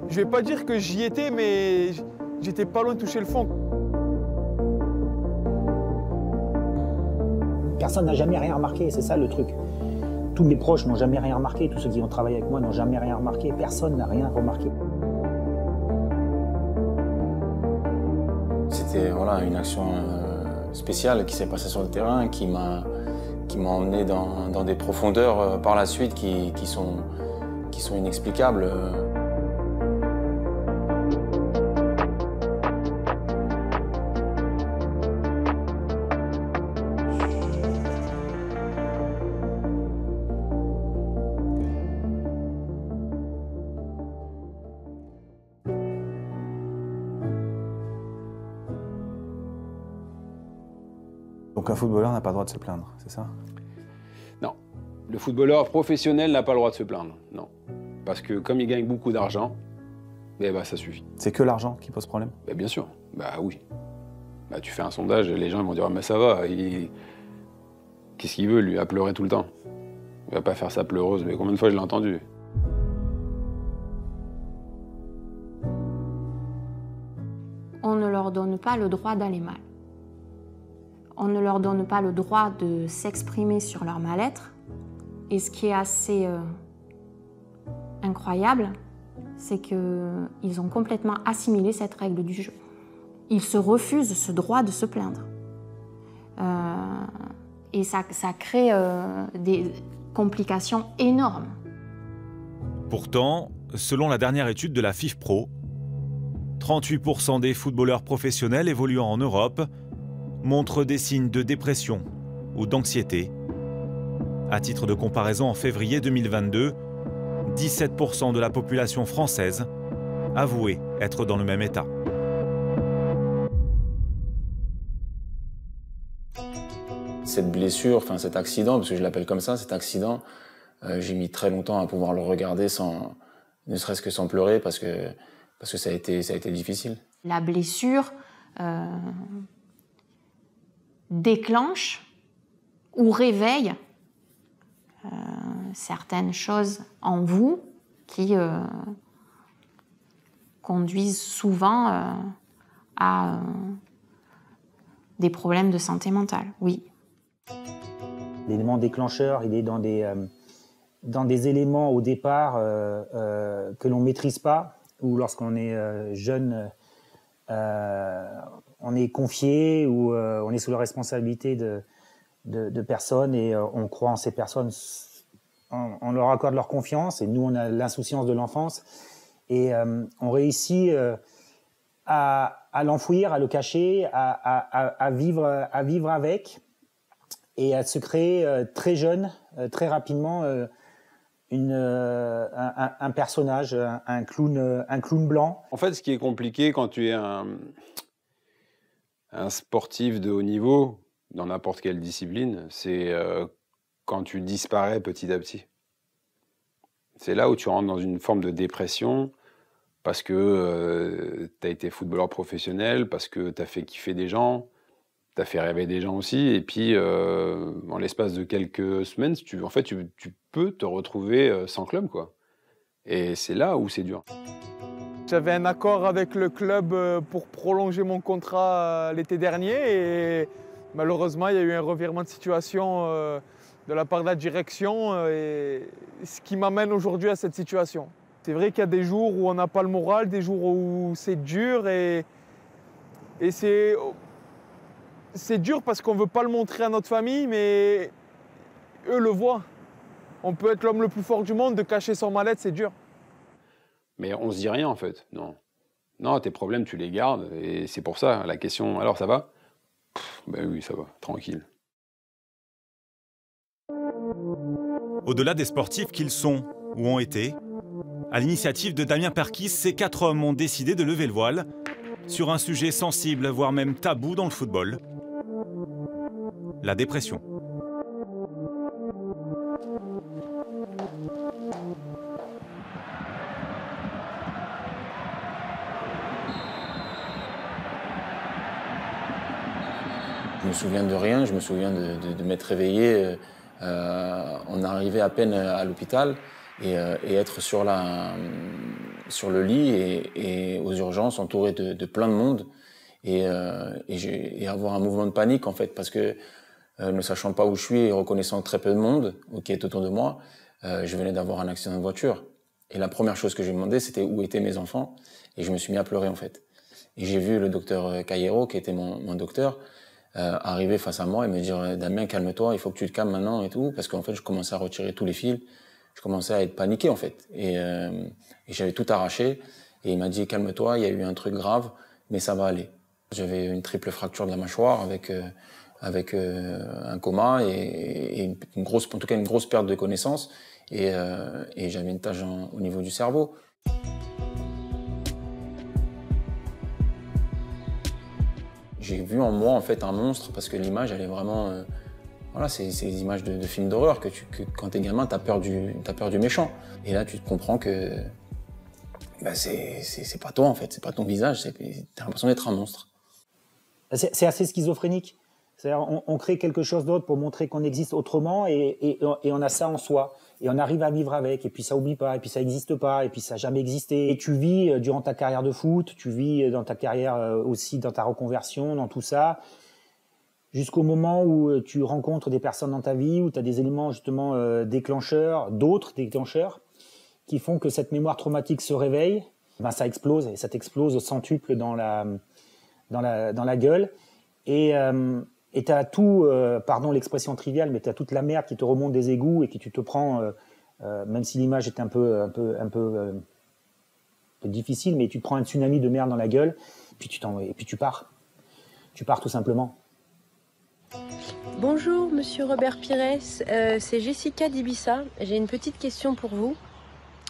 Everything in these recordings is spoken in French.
Je vais pas dire que j'y étais, mais j'étais pas loin de toucher le fond. Personne n'a jamais rien remarqué, c'est ça le truc. Tous mes proches n'ont jamais rien remarqué, tous ceux qui ont travaillé avec moi n'ont jamais rien remarqué, personne n'a rien remarqué. C'était voilà, une action spéciale qui s'est passée sur le terrain, qui m'a emmené dans des profondeurs par la suite qui sont inexplicables. Donc un footballeur n'a pas le droit de se plaindre, c'est ça? Non. Le footballeur professionnel n'a pas le droit de se plaindre, non. Parce que comme il gagne beaucoup d'argent, eh ben, ça suffit. C'est que l'argent qui pose problème? Ben, bien sûr, bah oui. Bah, tu fais un sondage, les gens vont dire « mais ça va, qu'est-ce qu'il veut, lui, à pleurer tout le temps? Il va pas faire sa pleureuse, mais combien de fois je l'ai entendu ?» On ne leur donne pas le droit d'aller mal. On ne leur donne pas le droit de s'exprimer sur leur mal-être. Et ce qui est assez incroyable, c'est qu'ils ont complètement assimilé cette règle du jeu. Ils se refusent ce droit de se plaindre. Et ça crée des complications énormes. Pourtant, selon la dernière étude de la FIFPro, 38% des footballeurs professionnels évoluant en Europe montrent des signes de dépression ou d'anxiété. À titre de comparaison, en février 2022, 17% de la population française avouait être dans le même état. Cette blessure, enfin cet accident, parce que je l'appelle comme ça, cet accident, j'ai mis très longtemps à pouvoir le regarder sans, ne serait-ce que sans pleurer, parce que ça a été difficile. La blessure déclenche ou réveille certaines choses en vous qui conduisent souvent à des problèmes de santé mentale, oui. L'élément déclencheur, il est dans des éléments au départ que l'on ne maîtrise pas, ou lorsqu'on est jeune, on est confié ou on est sous la responsabilité de personnes et on croit en ces personnes, on leur accorde leur confiance et nous on a l'insouciance de l'enfance et on réussit à l'enfouir, à le cacher, à vivre avec et à se créer très jeune, très rapidement un personnage, un clown blanc. En fait, ce qui est compliqué quand tu es un sportif de haut niveau, dans n'importe quelle discipline, c'est quand tu disparais petit à petit. C'est là où tu rentres dans une forme de dépression parce que tu as été footballeur professionnel, parce que tu as fait kiffer des gens, tu as fait rêver des gens aussi, et puis en l'espace de quelques semaines, tu peux te retrouver sans club, quoi. Et c'est là où c'est dur. J'avais un accord avec le club pour prolonger mon contrat l'été dernier et malheureusement, il y a eu un revirement de situation de la part de la direction et ce qui m'amène aujourd'hui à cette situation. C'est vrai qu'il y a des jours où on n'a pas le moral, des jours où c'est dur et c'est dur parce qu'on ne veut pas le montrer à notre famille, mais eux le voient. On peut être l'homme le plus fort du monde, de cacher son mal-être, c'est dur. Mais on se dit rien en fait, non. Non, tes problèmes, tu les gardes et c'est pour ça, la question, alors ça va? Ben oui, ça va, tranquille. Au-delà des sportifs qu'ils sont ou ont été, à l'initiative de Damien Perkis, ces 4 hommes ont décidé de lever le voile sur un sujet sensible, voire même tabou dans le football, la dépression. Je me souviens de rien, je me souviens de m'être réveillé, on arrivait à peine à l'hôpital et être sur sur le lit et aux urgences, entouré de plein de monde, et avoir un mouvement de panique, en fait, parce que ne sachant pas où je suis et reconnaissant très peu de monde qui est autour de moi, je venais d'avoir un accident de voiture. Et la première chose que je me demandais, c'était où étaient mes enfants, et je me suis mis à pleurer, en fait. Et j'ai vu le docteur Cayero, qui était mon docteur, arriver face à moi et me dire « Damien, calme-toi, il faut que tu te calmes maintenant et tout », parce qu'en fait, je commençais à retirer tous les fils, je commençais à être paniqué, en fait. Et j'avais tout arraché, et il m'a dit « Calme-toi, il y a eu un truc grave, mais ça va aller ». J'avais une triple fracture de la mâchoire avec un coma et une grosse perte de connaissance, et j'avais une tache au niveau du cerveau. J'ai vu en moi, en fait, un monstre, parce que l'image, elle est vraiment... voilà, c'est des images de films d'horreur que quand t'es gamin, t'as peur du méchant. Et là, tu te comprends que bah, c'est pas toi, en fait, c'est pas ton visage, t'as l'impression d'être un monstre. C'est assez schizophrénique. C'est-à-dire, on crée quelque chose d'autre pour montrer qu'on existe autrement, et on a ça en soi. Et on arrive à vivre avec, et puis ça oublie pas, et puis ça existe pas, et puis ça n'a jamais existé. Et tu vis durant ta carrière de foot, tu vis dans ta carrière aussi, dans ta reconversion, dans tout ça, jusqu'au moment où tu rencontres des personnes dans ta vie, où tu as des éléments justement déclencheurs, d'autres déclencheurs, qui font que cette mémoire traumatique se réveille. Ben, ça explose, et ça t'explose au centuple dans la gueule. Et tu as tout, pardon l'expression triviale, mais tu as toute la merde qui te remonte des égouts et qui tu te prends, même si l'image est un peu difficile, mais tu te prends un tsunami de merde dans la gueule, et puis tu pars. Tu pars tout simplement. Bonjour Monsieur Robert Pires, c'est Jessica d'Ibissa. J'ai une petite question pour vous.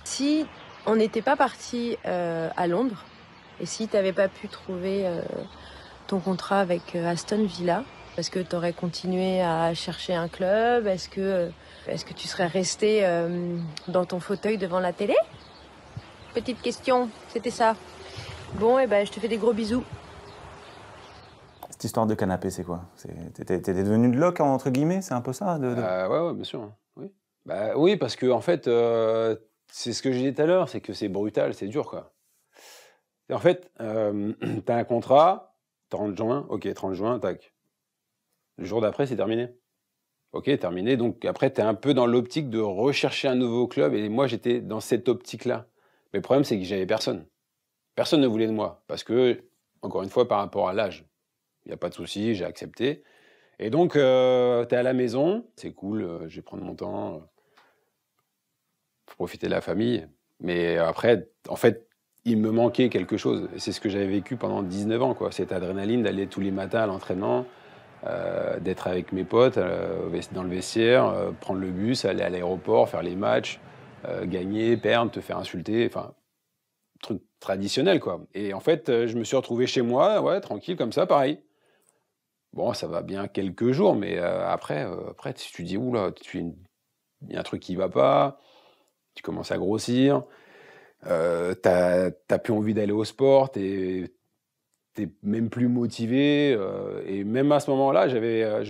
Si on n'était pas parti à Londres, et si tu n'avais pas pu trouver ton contrat avec Aston Villa, est-ce que tu aurais continué à chercher un club? Est-ce que tu serais resté dans ton fauteuil devant la télé? Petite question, c'était ça. Bon, et ben je te fais des gros bisous. Cette histoire de canapé, c'est quoi? T'es devenu de loc, entre guillemets? C'est un peu ça Ouais, bien sûr. Oui, oui, parce que en fait, c'est ce que je disais tout à l'heure, c'est que c'est brutal, c'est dur, quoi. Et en fait, t'as un contrat, 30 juin, ok, 30 juin, tac. Le jour d'après, c'est terminé. Ok, terminé. Donc après, tu es un peu dans l'optique de rechercher un nouveau club. Et moi, j'étais dans cette optique-là. Mais le problème, c'est que j'avais personne. Personne ne voulait de moi. Parce que, encore une fois, par rapport à l'âge, il n'y a pas de souci, j'ai accepté. Et donc, tu es à la maison. C'est cool, je vais prendre mon temps. Faut profiter de la famille. Mais après, en fait, il me manquait quelque chose. Et c'est ce que j'avais vécu pendant 19 ans, quoi. Cette adrénaline d'aller tous les matins à l'entraînement. D'être avec mes potes dans le vestiaire, prendre le bus, aller à l'aéroport, faire les matchs, gagner, perdre, te faire insulter, enfin, truc traditionnel, quoi. Et en fait, je me suis retrouvé chez moi, ouais, tranquille, comme ça, pareil. Bon, ça va bien quelques jours, mais après, tu te dis, oula, il y a un truc qui va pas, tu commences à grossir, t'as plus envie d'aller au sport, t'es même plus motivé, et même à ce moment-là, je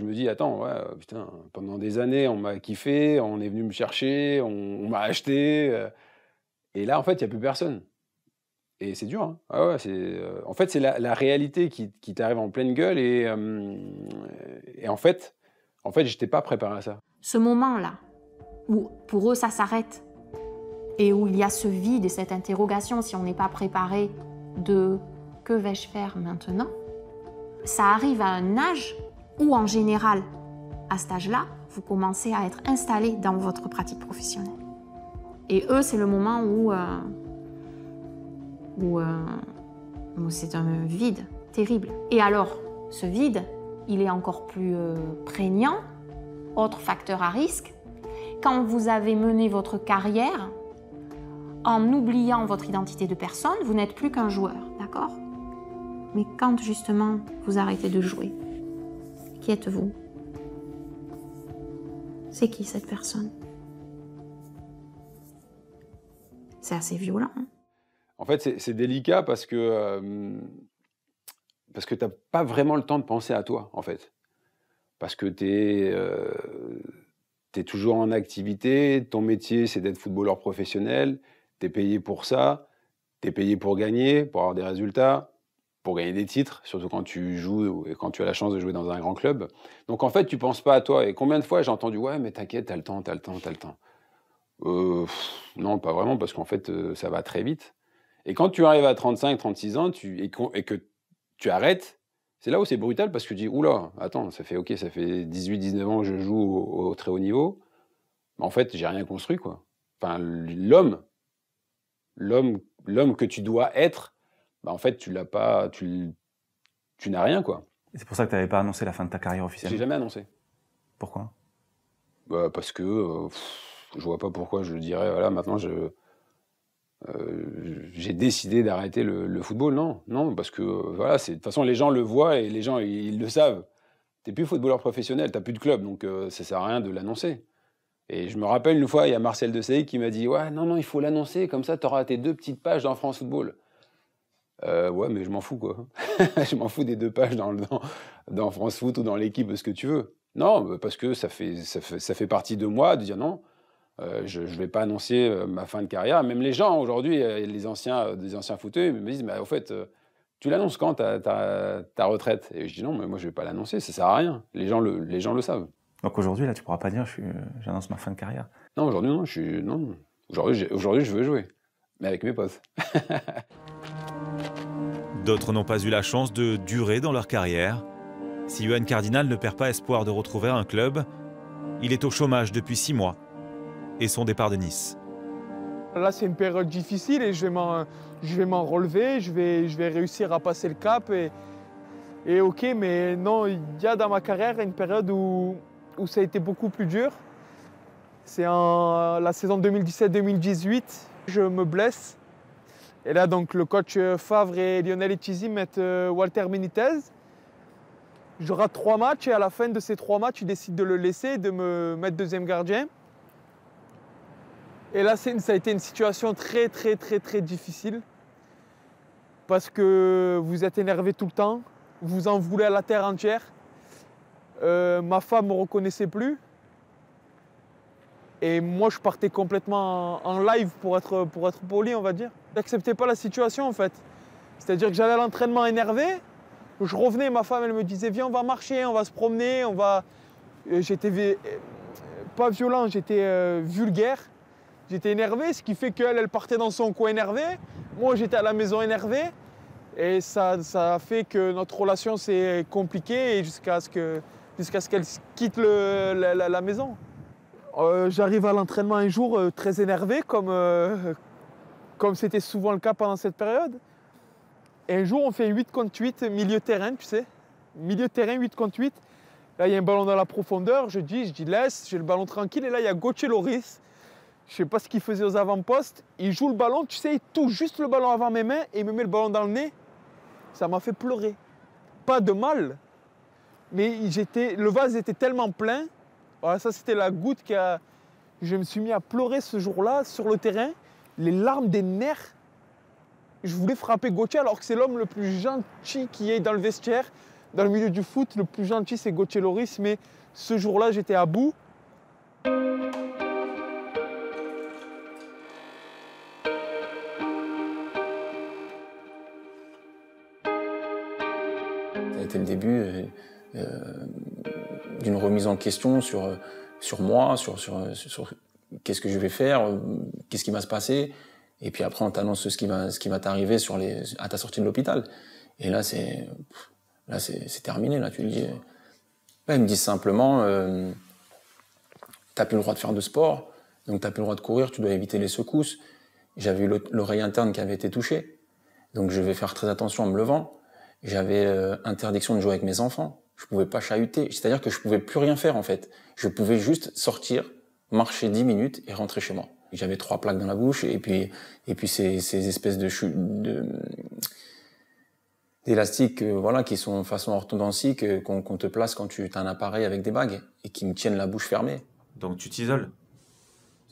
me dis, attends, ouais, putain, pendant des années, on m'a kiffé, on est venu me chercher, on m'a acheté, et là, en fait, il n'y a plus personne. Et c'est dur, hein. Ah ouais, en fait, c'est la réalité qui t'arrive en pleine gueule, et en fait, je n'étais pas préparé à ça. Ce moment-là, où pour eux, ça s'arrête, et où il y a ce vide et cette interrogation, si on n'est pas préparé de... Que vais-je faire maintenant? Ça arrive à un âge où, en général, à cet âge-là, vous commencez à être installé dans votre pratique professionnelle. Et eux, c'est le moment où c'est un vide terrible. Et alors, ce vide, il est encore plus prégnant, autre facteur à risque, quand vous avez mené votre carrière en oubliant votre identité de personne, vous n'êtes plus qu'un joueur, d'accord? Mais quand justement vous arrêtez de jouer, qui êtes-vous? C'est qui cette personne? C'est assez violent. Hein? En fait, c'est délicat parce que tu n'as pas vraiment le temps de penser à toi, en fait. Parce que tu es toujours en activité, ton métier c'est d'être footballeur professionnel, tu es payé pour ça. Tu es payé pour gagner, pour avoir des résultats, pour gagner des titres, surtout quand tu joues et quand tu as la chance de jouer dans un grand club. Donc en fait, tu penses pas à toi. Et combien de fois j'ai entendu « Ouais, mais t'inquiète, t'as le temps, t'as le temps, t'as le temps ». Non, pas vraiment, parce qu'en fait, ça va très vite. Et quand tu arrives à 35, 36 ans et que tu arrêtes, c'est là où c'est brutal, parce que tu dis « Oula, attends, ça fait 18, 19 ans que je joue au très haut niveau. Mais en fait, j'ai rien construit, quoi. » Enfin, l'homme que tu dois être, bah en fait, tu l'as pas, tu n'as rien, quoi. Et c'est pour ça que tu n'avais pas annoncé la fin de ta carrière officielle? J'ai jamais annoncé. Pourquoi? Bah, parce que je vois pas pourquoi je dirais, voilà, maintenant j'ai décidé d'arrêter le football. Non, parce que voilà, de toute façon, les gens le voient et les gens, ils le savent. T'es plus footballeur professionnel, t'as plus de club, donc ça sert à rien de l'annoncer. Et je me rappelle une fois, il y a Marcel Desailly qui m'a dit « Ouais, non, il faut l'annoncer, comme ça, t'auras tes 2 petites pages dans France Football. » Ouais, mais je m'en fous, quoi. Je m'en fous des 2 pages dans France Foot ou dans l'équipe, ce que tu veux. Non, parce que ça fait partie de moi de dire non, je ne vais pas annoncer ma fin de carrière. Même les gens, aujourd'hui, des anciens footeux, ils me disent « Mais au fait, tu l'annonces quand ta retraite ?» Et je dis « Non, mais moi, je ne vais pas l'annoncer, ça ne sert à rien. Les gens le savent. » Donc aujourd'hui, là, tu ne pourras pas dire j'annonce ma fin de carrière. Non, aujourd'hui, non. Aujourd'hui, je veux jouer, mais avec mes potes. D'autres n'ont pas eu la chance de durer dans leur carrière. Si Yoann Cardinal ne perd pas espoir de retrouver un club, il est au chômage depuis 6 mois et son départ de Nice. Là, c'est une période difficile et je vais m'en relever, je vais réussir à passer le cap. Et ok, mais non, il y a dans ma carrière une période où ça a été beaucoup plus dur. C'est en la saison 2017-2018, je me blesse. Et là, donc, le coach Favre et Lionel Etchizy mettent Walter Benitez. Je rate 3 matchs et à la fin de ces 3 matchs, ils décident de le laisser et de me mettre deuxième gardien. Et là, ça a été une situation très difficile. Parce que vous êtes énervé tout le temps, vous en voulez à la terre entière. Ma femme ne me reconnaissait plus. Et moi, je partais complètement en live pour être poli, on va dire. J'acceptais pas la situation, en fait. C'est-à-dire que j'allais à l'entraînement énervé. Je revenais, ma femme, elle me disait « Viens, on va marcher, on va se promener, on va… » J'étais pas violent, j'étais vulgaire. J'étais énervé, ce qui fait qu'elle partait dans son coin énervé. Moi, j'étais à la maison énervé. Et ça a fait que notre relation s'est compliquée jusqu'à ce qu'elle quitte la maison. J'arrive à l'entraînement un jour très énervé, comme c'était souvent le cas pendant cette période. Et un jour, on fait 8 contre 8, milieu terrain, tu sais. Milieu terrain, 8 contre 8. Là, il y a un ballon dans la profondeur. Je dis laisse, j'ai le ballon tranquille. Et là, il y a Gauthier Loris. Je ne sais pas ce qu'il faisait aux avant-postes. Il joue le ballon, tu sais, il touche juste le ballon avant mes mains et il me met le ballon dans le nez. Ça m'a fait pleurer. Pas de mal, mais le vase était tellement plein. Voilà, ça, c'était la goutte je me suis mis à pleurer ce jour-là sur le terrain. Les larmes des nerfs. Je voulais frapper Gauthier alors que c'est l'homme le plus gentil qui est dans le vestiaire. Dans le milieu du foot, le plus gentil, c'est Gauthier Loris. Mais ce jour-là, j'étais à bout. C'était le début d'une remise en question sur moi, sur qu'est-ce que je vais faire, qu'est-ce qui va se passer. Et puis après, on t'annonce ce qui va t'arriver à ta sortie de l'hôpital. Et là, c'est terminé. Là, tu le dis. Là, ils me disent simplement, t'as plus le droit de faire de sport, donc t'as plus le droit de courir, tu dois éviter les secousses. J'avais eu l'oreille interne qui avait été touchée, donc je vais faire très attention en me levant. J'avais interdiction de jouer avec mes enfants. Je pouvais pas chahuter. C'est-à-dire que je pouvais plus rien faire, en fait. Je pouvais juste sortir, marcher 10 minutes et rentrer chez moi. J'avais 3 plaques dans la bouche et puis ces espèces d'élastiques, voilà, qui sont façon orthodontique, qu'on te place quand tu as un appareil avec des bagues et qui me tiennent la bouche fermée. Donc tu t'isoles?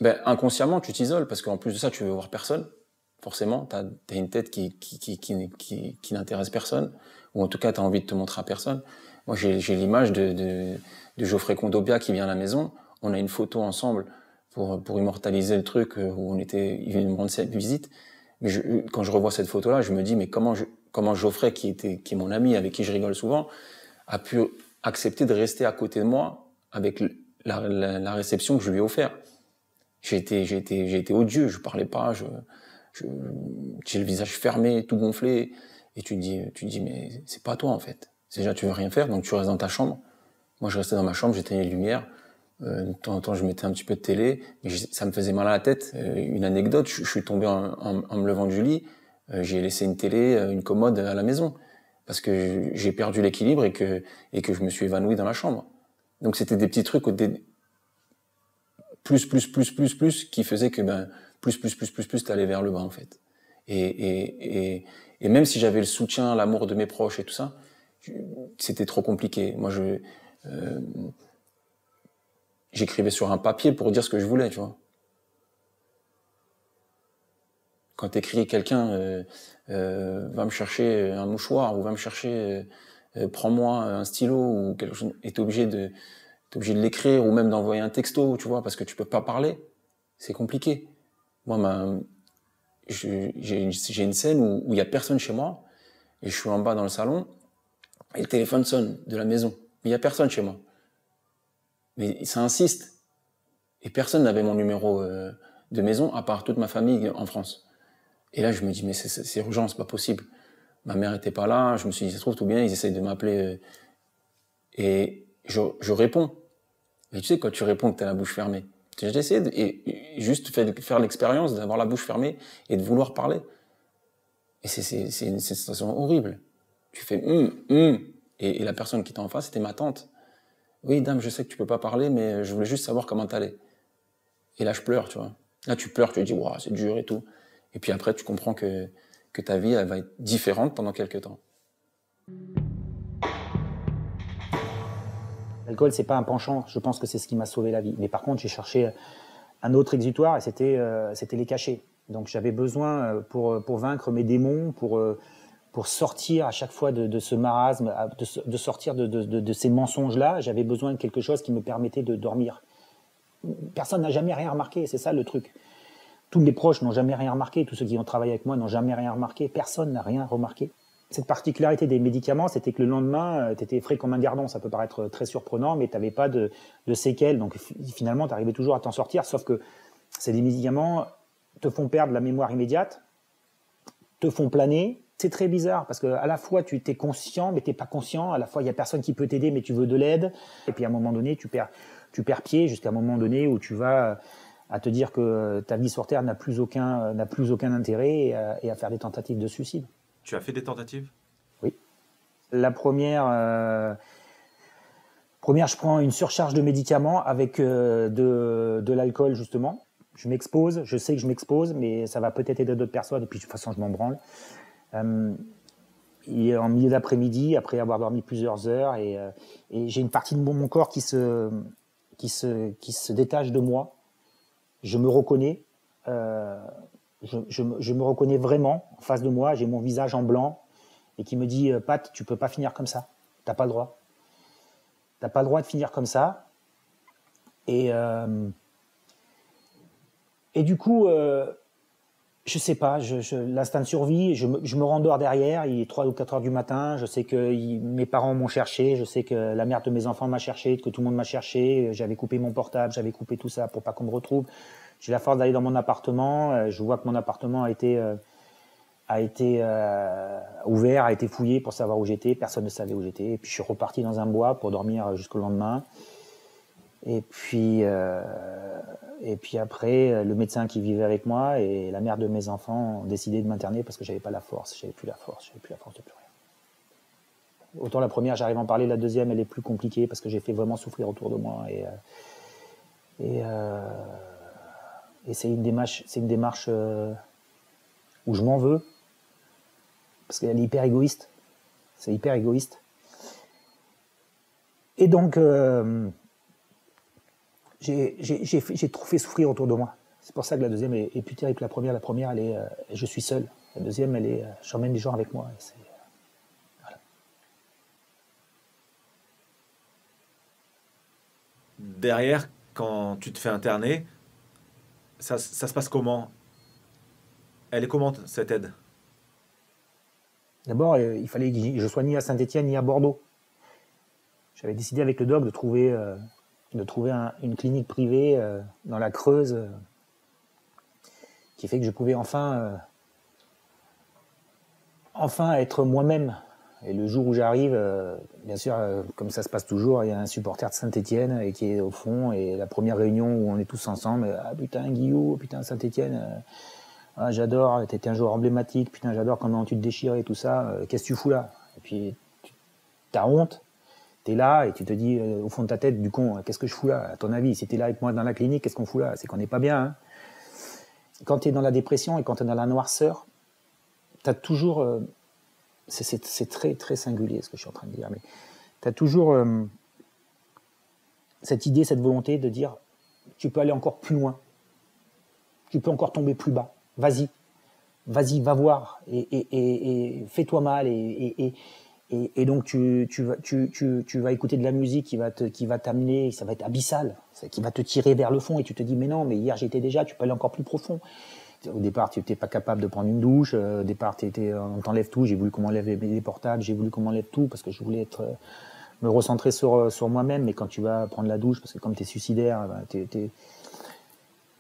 Ben, inconsciemment, tu t'isoles parce qu'en plus de ça, tu veux voir personne. Forcément, t'as une tête qui n'intéresse personne, ou en tout cas, t'as envie de te montrer à personne. Moi, j'ai l'image de Geoffrey Condobia qui vient à la maison. On a une photo ensemble pour immortaliser le truc où il venait me rendre cette visite. Mais quand je revois cette photo-là, je me dis, mais comment Geoffrey, qui est mon ami, avec qui je rigole souvent, a pu accepter de rester à côté de moi avec la réception que je lui ai offerte. J'ai été odieux, je parlais pas, j'ai le visage fermé, tout gonflé, et tu te dis, mais c'est pas toi en fait. Déjà, tu veux rien faire, donc tu restes dans ta chambre. Moi, je restais dans ma chambre, j'éteignais les lumières. De temps en temps, je mettais un petit peu de télé, mais ça me faisait mal à la tête. Une anecdote, je suis tombé en me levant du lit, j'ai laissé une télé, une commode à la maison, parce que j'ai perdu l'équilibre et que je me suis évanoui dans la chambre. Donc c'était des petits trucs, plus, qui faisaient que plus, t'allais vers le bas en fait. Et même si j'avais le soutien, l'amour de mes proches et tout ça, c'était trop compliqué. Moi, j'écrivais sur un papier pour dire ce que je voulais, tu vois. Quand t'écris quelqu'un, va me chercher un mouchoir ou va me chercher, prends-moi un stylo ou quelque chose, et t'es obligé de l'écrire ou même d'envoyer un texto, tu vois, parce que tu peux pas parler. C'est compliqué. Moi, j'ai une scène où il y a personne chez moi et je suis en bas dans le salon et le téléphone sonne de la maison. Mais il y a personne chez moi. Mais ça insiste. Et personne n'avait mon numéro de maison à part toute ma famille en France. Et là, je me dis, mais c'est urgent, c'est pas possible. Ma mère était pas là, je me suis dit, ça se trouve tout bien, ils essayent de m'appeler. Et je réponds. Mais tu sais, quand tu réponds que t'as la bouche fermée, j'ai essayé et juste faire l'expérience d'avoir la bouche fermée et de vouloir parler. Et c'est une sensation horrible. Tu fais et la personne qui était en face, c'était ma tante. Oui, dame, je sais que tu peux pas parler, mais je voulais juste savoir comment t'allais. Et là, je pleure, tu vois. Là, tu pleures, tu te dis, waouh, c'est dur et tout. Et puis après, tu comprends que ta vie, elle va être différente pendant quelques temps. L'alcool, c'est pas un penchant. Je pense que c'est ce qui m'a sauvé la vie. Mais par contre, j'ai cherché un autre exutoire et c'était les cachets. Donc j'avais besoin, pour vaincre mes démons, pour sortir à chaque fois de ce marasme, de sortir de ces mensonges-là, j'avais besoin de quelque chose qui me permettait de dormir. Personne n'a jamais rien remarqué, c'est ça le truc. Tous les proches n'ont jamais rien remarqué, tous ceux qui ont travaillé avec moi n'ont jamais rien remarqué, personne n'a rien remarqué. Cette particularité des médicaments, c'était que le lendemain, tu étais frais comme un gardon. Ça peut paraître très surprenant, mais tu n'avais pas de séquelles. Donc finalement, tu arrivais toujours à t'en sortir, sauf que ces médicaments te font perdre la mémoire immédiate, te font planer. C'est très bizarre, parce qu'à la fois, tu es conscient, mais tu n'es pas conscient. À la fois, il n'y a personne qui peut t'aider, mais tu veux de l'aide. Et puis à un moment donné, tu perds pied, jusqu'à un moment donné où tu vas à te dire que ta vie sur Terre n'a plus aucun intérêt et à faire des tentatives de suicide. Tu as fait des tentatives ? Oui. La première, je prends une surcharge de médicaments avec de l'alcool, justement. Je m'expose, je sais que je m'expose, mais ça va peut-être aider d'autres personnes, et puis de toute façon, je m'en branle. Il est en milieu d'après-midi, après avoir dormi plusieurs heures, et j'ai une partie de mon corps qui se détache de moi. Je me reconnais. Je me reconnais vraiment en face de moi, j'ai mon visage en blanc et qui me dit « Pat, tu peux pas finir comme ça, t'as pas le droit. T'as pas le droit de finir comme ça. » Et du coup, je sais pas, l'instinct de survie, je me rendors derrière, il est 3 ou 4 heures du matin, je sais que mes parents m'ont cherché, je sais que la mère de mes enfants m'a cherché, que tout le monde m'a cherché, j'avais coupé mon portable, j'avais coupé tout ça pour pas qu'on me retrouve. J'ai la force d'aller dans mon appartement. Je vois que mon appartement a été ouvert, a été fouillé pour savoir où j'étais. Personne ne savait où j'étais. Et puis je suis reparti dans un bois pour dormir jusqu'au lendemain. Et puis après, le médecin qui vivait avec moi et la mère de mes enfants ont décidé de m'interner parce que j'avais pas la force. J'avais plus la force de plus rien. Autant la première, j'arrive à en parler. La deuxième, elle est plus compliquée parce que j'ai fait vraiment souffrir autour de moi. Et c'est une démarche où je m'en veux, parce qu'elle est hyper égoïste. C'est hyper égoïste. Et donc, j'ai trop fait souffrir autour de moi. C'est pour ça que la deuxième est plus terrible que la première. La première, elle est, je suis seul. La deuxième, elle est, j'emmène des gens avec moi. Voilà. Derrière, quand tu te fais interner, ça se passe comment ? Elle est comment cette aide? D'abord, il fallait que je sois ni à Saint-Étienne ni à Bordeaux. J'avais décidé avec le doc de trouver une clinique privée dans la Creuse qui fait que je pouvais enfin être moi-même. Et le jour où j'arrive, bien sûr, comme ça se passe toujours, il y a un supporter de Saint-Étienne qui est au fond, et la première réunion où on est tous ensemble, ah putain Guillaume, putain Saint-Étienne, ah, j'adore, t'étais un joueur emblématique, putain j'adore comment tu te déchirais et tout ça, qu'est-ce que tu fous là? Et puis t'as honte, t'es là et tu te dis au fond de ta tête, du con, qu'est-ce que je fous là? À ton avis, si t'es là avec moi dans la clinique, qu'est-ce qu'on fout là? C'est qu'on n'est pas bien. Hein. Quand t'es dans la dépression et quand t'es dans la noirceur, t'as toujours... c'est très, très singulier ce que je suis en train de dire, mais tu as toujours cette idée, cette volonté de dire tu peux aller encore plus loin, tu peux encore tomber plus bas, vas-y, va voir, et fais-toi mal, et donc tu vas écouter de la musique qui va t'amener, ça va être abyssal, qui va te tirer vers le fond, et tu te dis mais non, mais hier j'étais déjà, tu peux aller encore plus profond. Au départ, tu n'étais pas capable de prendre une douche. Au départ, on t'enlève tout. J'ai voulu qu'on m'enlève les portables. J'ai voulu qu'on m'enlève tout parce que je voulais me recentrer sur moi-même. Mais quand tu vas prendre la douche, parce que comme tu es suicidaire,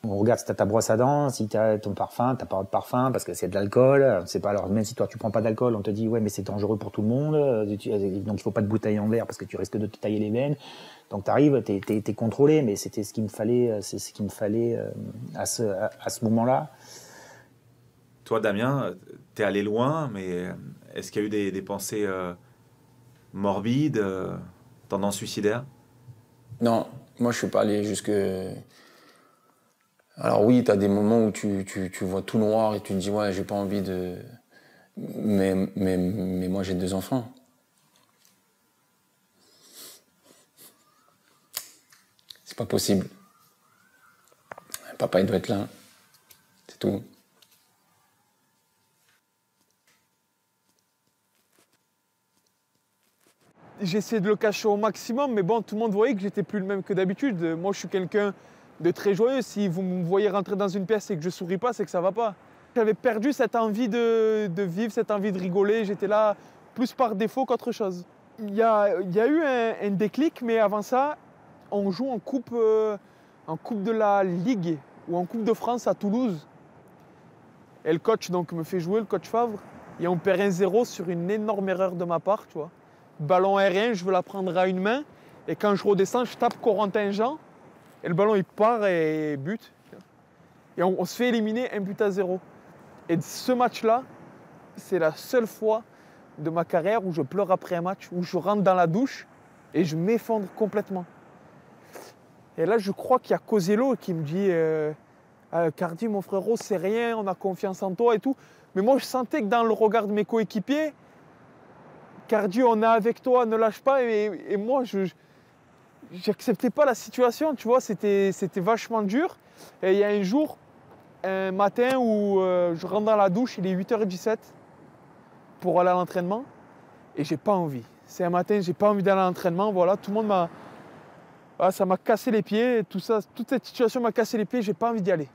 on regarde si tu as ta brosse à dents, si tu as ton parfum, tu n'as pas de parfum parce que c'est de l'alcool. C'est pas, alors, même si toi, tu ne prends pas d'alcool, on te dit ouais, mais c'est dangereux pour tout le monde. Donc, il ne faut pas de bouteille en verre parce que tu risques de te tailler les veines. Donc tu arrives, tu es contrôlé, mais c'était ce qu'il me fallait, à ce moment-là. Toi, Damien, tu es allé loin, mais est-ce qu'il y a eu des pensées morbides, tendance suicidaire? Non, moi je suis pas allé jusque... Alors oui, tu as des moments où tu vois tout noir et tu te dis ouais, j'ai pas envie de... Mais moi j'ai 2 enfants. C'est pas possible. Papa, il doit être là. C'est tout. J'essaie de le cacher au maximum, mais bon, tout le monde voyait que j'étais plus le même que d'habitude. Moi, je suis quelqu'un de très joyeux. Si vous me voyez rentrer dans une pièce et que je souris pas, c'est que ça va pas. J'avais perdu cette envie de vivre, cette envie de rigoler. J'étais là plus par défaut qu'autre chose. Il y a eu un déclic, mais avant ça, on joue en coupe de la Ligue ou en Coupe de France à Toulouse. Et le coach donc, me fait jouer, le coach Favre, et on perd 1-0 sur une énorme erreur de ma part, tu vois. Ballon aérien, je veux la prendre à une main, et quand je redescends, je tape Corentin Jean, et le ballon il part et but. Et on se fait éliminer 1-0. Et ce match-là, c'est la seule fois de ma carrière où je pleure après un match, où je rentre dans la douche et je m'effondre complètement. Et là, je crois qu'il y a Cosello qui me dit Cardi, mon frérot, c'est rien, on a confiance en toi et tout. Mais moi, je sentais que dans le regard de mes coéquipiers, Cardi, on est avec toi, ne lâche pas. Et moi, je n'acceptais pas la situation, tu vois, c'était vachement dur. Et il y a un jour, un matin où je rentre dans la douche, il est 8h17 pour aller à l'entraînement. Et j'ai pas envie. C'est un matin, j'ai pas envie d'aller à l'entraînement, voilà, tout le monde m'a... Ah, ça m'a cassé les pieds, tout ça, toute cette situation m'a cassé les pieds, j'ai pas envie d'y aller.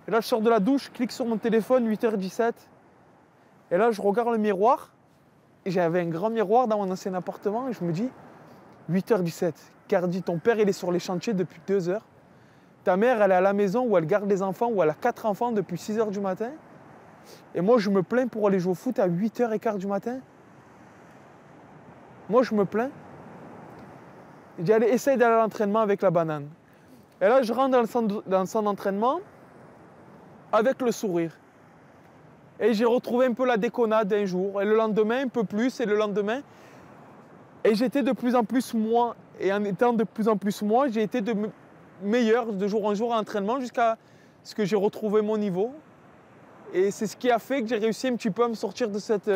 Et là, je sors de la douche, je clique sur mon téléphone, 8h17. Et là, je regarde le miroir. Et j'avais un grand miroir dans mon ancien appartement. Et je me dis, 8h17, Cardi, ton père, il est sur les chantiers depuis 2 heures. Ta mère, elle est à la maison où elle garde les enfants, où elle a 4 enfants depuis 6h du matin. Et moi, je me plains pour aller jouer au foot à 8h15 du matin. Moi, je me plains. Je dis, allez, essaye d'aller à l'entraînement avec la banane. Et là, je rentre dans le centre d'entraînement avec le sourire. Et j'ai retrouvé un peu la déconnade un jour. Et le lendemain, un peu plus, et le lendemain. Et j'étais de plus en plus moi. Et en étant de plus en plus moi, j'ai été meilleur de jour en jour à l'entraînement jusqu'à ce que j'ai retrouvé mon niveau. Et c'est ce qui a fait que j'ai réussi un petit peu à me sortir de cette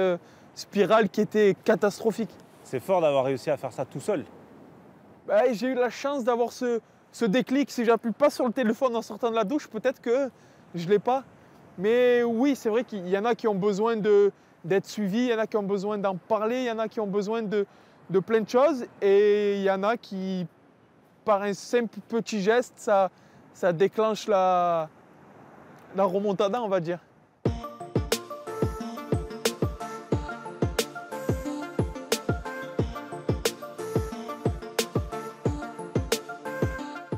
spirale qui était catastrophique. C'est fort d'avoir réussi à faire ça tout seul. Ben, j'ai eu la chance d'avoir ce déclic. Si j'appuie pas sur le téléphone en sortant de la douche, peut-être que je ne l'ai pas. Mais oui, c'est vrai qu'il y en a qui ont besoin d'être suivis, il y en a qui ont besoin d'en parler, il y en a qui ont besoin de plein de choses. Et il y en a qui, par un simple petit geste, ça déclenche la remontada, on va dire.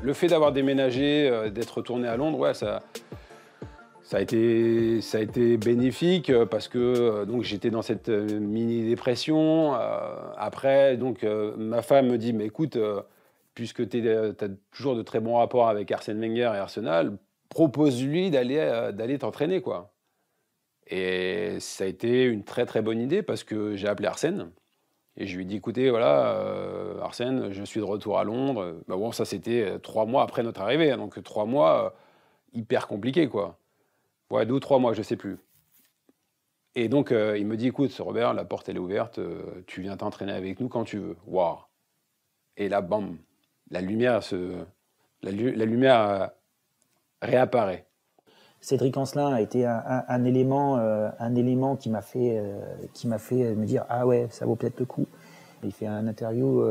Le fait d'avoir déménagé, d'être retourné à Londres, ouais, ça a été bénéfique parce que donc j'étais dans cette mini-dépression. Après, donc, ma femme me dit, mais écoute, puisque tu as toujours de très bons rapports avec Arsène Wenger et Arsenal, propose-lui d'aller t'entraîner, quoi. Et ça a été une très très bonne idée parce que j'ai appelé Arsène et je lui ai dit, écoutez, voilà, Arsène, je suis de retour à Londres. Bah bon, ça c'était 3 mois après notre arrivée, hein, donc 3 mois hyper compliqués, quoi. Ouais, 2 ou 3 mois, je sais plus. Et donc il me dit, écoute, Robert, la porte elle est ouverte, tu viens t'entraîner avec nous quand tu veux. Waouh. Et là, bam, la lumière réapparaît. Cédric Ancelin a été un élément qui m'a fait me dire « Ah ouais, ça vaut peut-être le coup ». Il fait un interview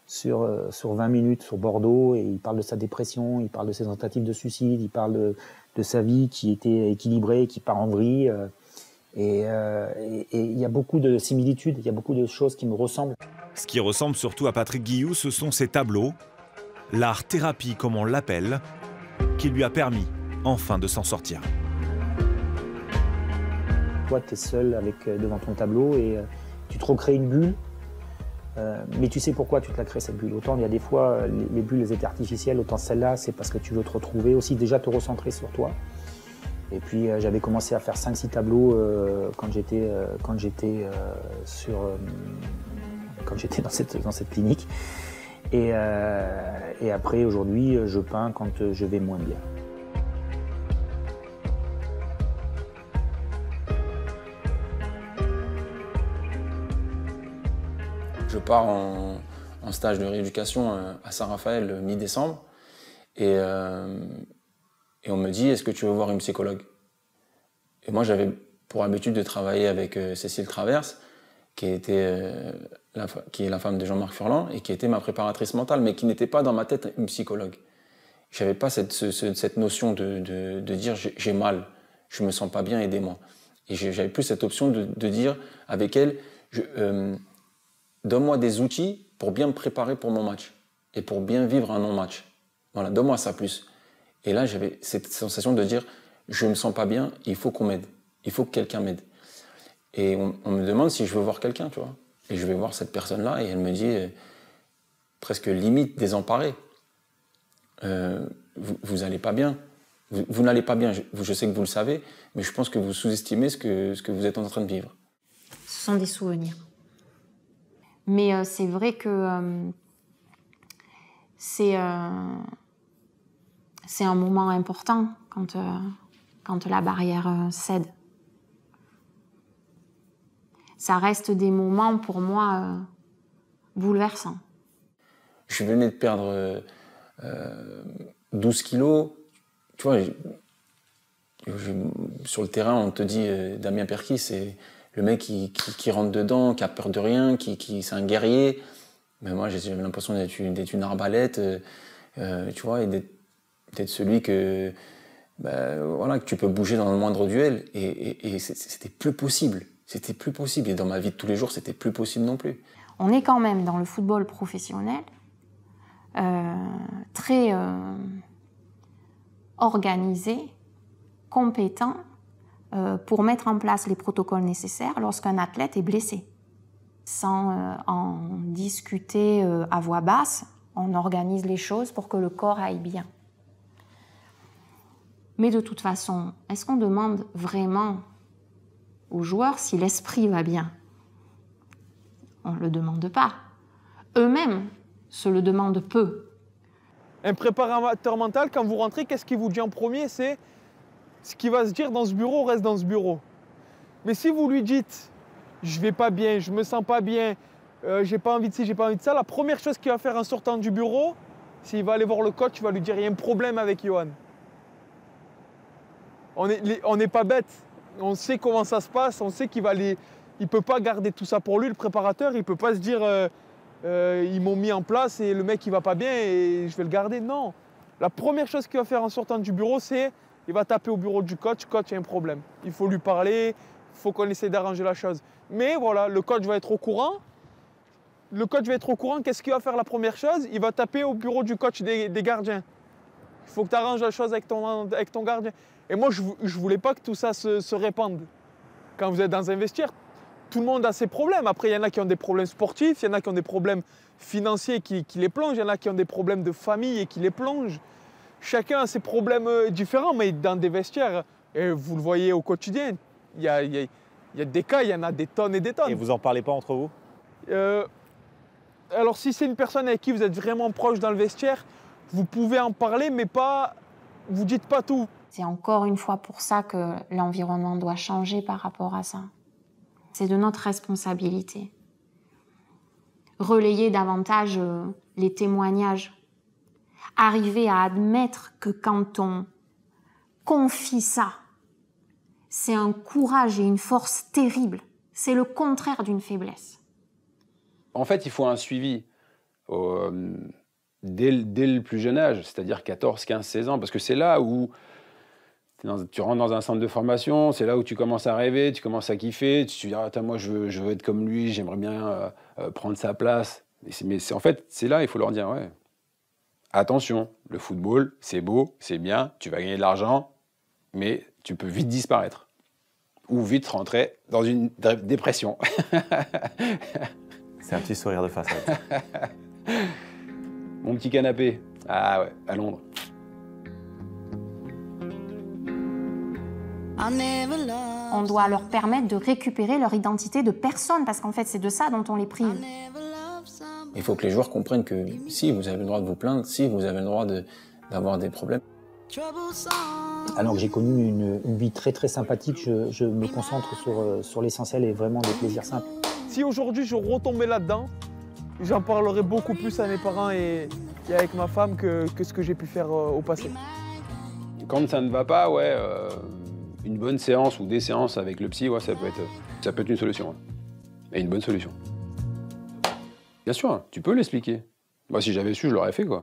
sur 20 minutes sur Bordeaux et il parle de sa dépression, il parle de ses tentatives de suicide, il parle de sa vie qui était équilibrée, qui part en vrille. Et il y a beaucoup de similitudes, il y a beaucoup de choses qui me ressemblent. Ce qui ressemble surtout à Patrick Guiou, ce sont ses tableaux, l'art-thérapie comme on l'appelle, qui lui a permis enfin de s'en sortir. Toi, tu es seul devant ton tableau et tu te recrées une bulle, mais tu sais pourquoi tu te la crées cette bulle. Autant il y a des fois, les bulles elles étaient artificielles, autant celle-là, c'est parce que tu veux te retrouver, aussi déjà te recentrer sur toi. Et puis j'avais commencé à faire 5-6 tableaux quand j'étais dans cette clinique. Et après, aujourd'hui, je peins quand je vais moins bien. Je pars en stage de rééducation à Saint-Raphaël mi-décembre et on me dit, est-ce que tu veux voir une psychologue? Et moi, j'avais pour habitude de travailler avec Cécile Traverse, qui est la femme de Jean-Marc Furlan et qui était ma préparatrice mentale, mais qui n'était pas dans ma tête une psychologue. Je n'avais pas cette notion de dire j'ai mal, je me sens pas bien, aidez-moi. Et j'avais plus cette option de dire avec elle, donne-moi des outils pour bien me préparer pour mon match et pour bien vivre un non-match. Voilà, donne-moi ça plus. Et là, j'avais cette sensation de dire, je me sens pas bien, il faut qu'on m'aide, il faut que quelqu'un m'aide. Et on me demande si je veux voir quelqu'un, tu vois. Et je vais voir cette personne-là et elle me dit, presque limite désemparée, vous allez pas bien. Vous n'allez pas bien, je sais que vous le savez, mais je pense que vous sous-estimez ce que vous êtes en train de vivre. Ce sont des souvenirs. Mais c'est vrai que c'est un moment important quand la barrière cède. Ça reste des moments pour moi bouleversants. Je venais de perdre 12 kilos. Tu vois, sur le terrain, on te dit Damien Perquis, c'est le mec qui rentre dedans, qui a peur de rien, c'est un guerrier. Mais moi, j'avais l'impression d'être une arbalète, tu vois, et d'être celui que tu peux bouger dans le moindre duel. Et c'était plus possible. C'était plus possible. Et dans ma vie de tous les jours, c'était plus possible non plus. On est quand même dans le football professionnel très organisé, compétent pour mettre en place les protocoles nécessaires lorsqu'un athlète est blessé. Sans en discuter à voix basse, on organise les choses pour que le corps aille bien. Mais de toute façon, est-ce qu'on demande vraiment aux joueurs si l'esprit va bien? On ne le demande pas. Eux-mêmes se le demandent peu. Un préparateur mental, quand vous rentrez, qu'est-ce qu'il vous dit en premier? C'est ce qui va se dire dans ce bureau reste dans ce bureau. Mais si vous lui dites « je vais pas bien, je me sens pas bien, j'ai pas envie de ci, j'ai pas envie de ça », la première chose qu'il va faire en sortant du bureau, s'il va aller voir le coach, il va lui dire « il y a un problème avec Johan ». On n'est pas bête, on sait comment ça se passe, on sait qu'il ne peut pas garder tout ça pour lui, le préparateur, il ne peut pas se dire ils m'ont mis en place et le mec il va pas bien et je vais le garder. Non, la première chose qu'il va faire en sortant du bureau, c'est il va taper au bureau du coach, il y a un problème. Il faut lui parler, il faut qu'on essaie d'arranger la chose. Mais voilà, le coach va être au courant le coach va être au courant. Qu'est-ce qu'il va faire la première chose? Il va taper au bureau du coach des gardiens. Il faut que tu arranges la chose avec ton gardien. Et moi, je ne voulais pas que tout ça se répande. Quand vous êtes dans un vestiaire, tout le monde a ses problèmes. Après, il y en a qui ont des problèmes sportifs, il y en a qui ont des problèmes financiers qui les plongent, il y en a qui ont des problèmes de famille et qui les plongent. Chacun a ses problèmes différents, mais dans des vestiaires, et vous le voyez au quotidien, il y a des cas, il y en a des tonnes et des tonnes. Et vous en parlez pas entre vous? Alors si c'est une personne avec qui vous êtes vraiment proche dans le vestiaire, vous pouvez en parler, mais pas, vous dites pas tout. C'est encore une fois pour ça que l'environnement doit changer par rapport à ça. C'est de notre responsabilité. Relayer davantage les témoignages. Arriver à admettre que quand on confie ça, c'est un courage et une force terrible. C'est le contraire d'une faiblesse. En fait, il faut un suivi dès le plus jeune âge, c'est-à-dire 14, 15, 16 ans, parce que c'est là où tu rentres dans un centre de formation, c'est là où tu commences à rêver, tu commences à kiffer, tu te dis « Ah, moi, je veux être comme lui, j'aimerais bien prendre sa place ». Mais en fait, c'est là, il faut leur dire « Ouais, attention, le football, c'est beau, c'est bien, tu vas gagner de l'argent, mais tu peux vite disparaître. Ou vite rentrer dans une dépression. » C'est un petit sourire de façade. Mon petit canapé. Ah ouais, à Londres. On doit leur permettre de récupérer leur identité de personne, parce qu'en fait, c'est de ça dont on les prive. Il faut que les joueurs comprennent que si vous avez le droit de vous plaindre, si vous avez le droit d'avoir des problèmes. Alors que j'ai connu une vie très très sympathique, je me concentre sur l'essentiel et vraiment des plaisirs simples. Si aujourd'hui je retombais là-dedans, j'en parlerais beaucoup plus à mes parents et avec ma femme que ce que j'ai pu faire au passé. Quand ça ne va pas, ouais, une bonne séance ou des séances avec le psy, ouais, ça peut être une solution. Ouais. Et une bonne solution. Bien sûr, tu peux l'expliquer. Moi, si j'avais su, je l'aurais fait, quoi.